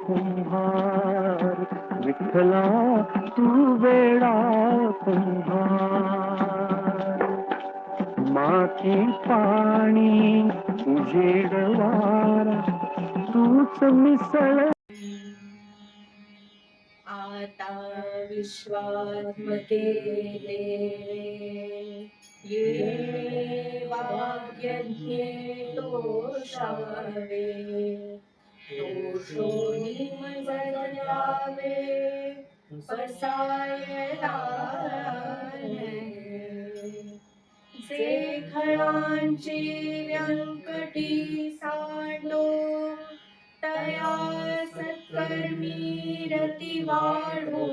कुंभार, विठ्ठला तू वेडा कुंभार. माती पाणी उजेड वारा तूच मिसळ. आता विश्वात्मके देवे ये वाग्यज्ञे तोषावे तोषोनी मजलावे पसायदाने जे खळांची व्यंकटी सांडो तया सत्कर्मी रती वाढो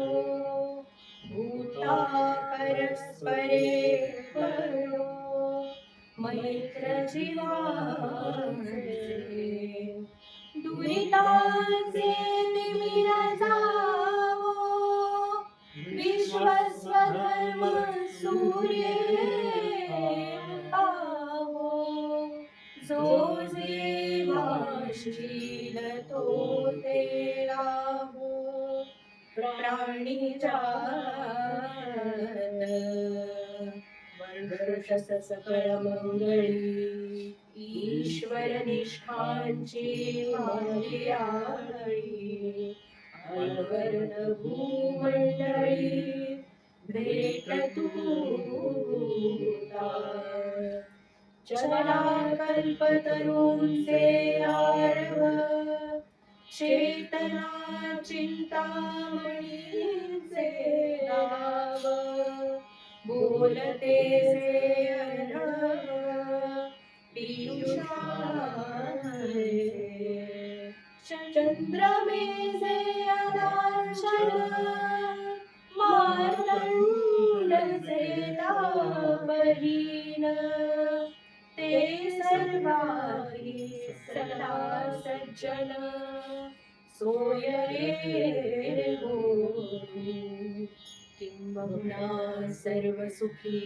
भूता परस्परे करो मैत्र जीवांचे दुरितांचे तिमिर जावो विश्वस्वधर्म सूर्ये पावो जो जे वाशील तो ते लाभो प्राणी जात वर्ष सकळ मंगळी ईश्वर निष्ठांची मालियाळी अनवरत भूमंडळी भेट तूता चला कल्पतरूंचे आरव चेतना चिंतामणींचे गाव बोलते से अर्णव पियुषाचे चंद्रमेचे अदांचल मार्तंडचे तापहीन ते सर्वाही सदा सज्जन सोय रे गोरू किंबहुना सर्व सुखी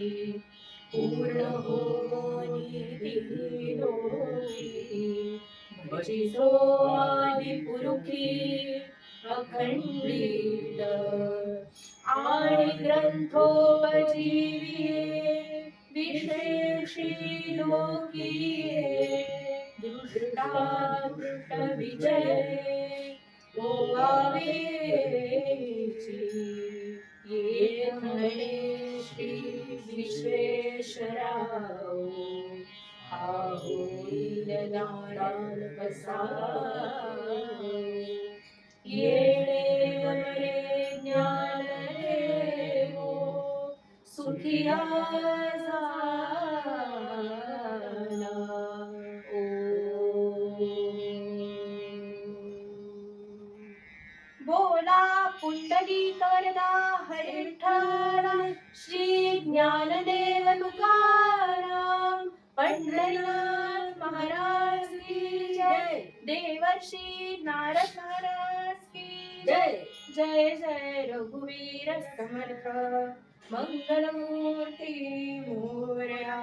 पूर्ण होनी दिलोकी भजितो आदि पुरुखी अखंडित आणि ग्रंथोपजीविये विशेषी लोकीये दृष्टादृष्ट विजय ओवावेची ये म्हणे श्री विश्वेश्वराव हा होईल नारायण बसाव येणे मरे ज्ञान देवो सुखिया झाला बोला पुंडलिक वरदा हरे विठ्ठला श्री ज्ञानदेव तुकाराम पंढरीनाथ महाराज की जय देवर्षी नारद महाराज की जय जय जय रघुवीर समर्थ मंगलमूर्ती मोरया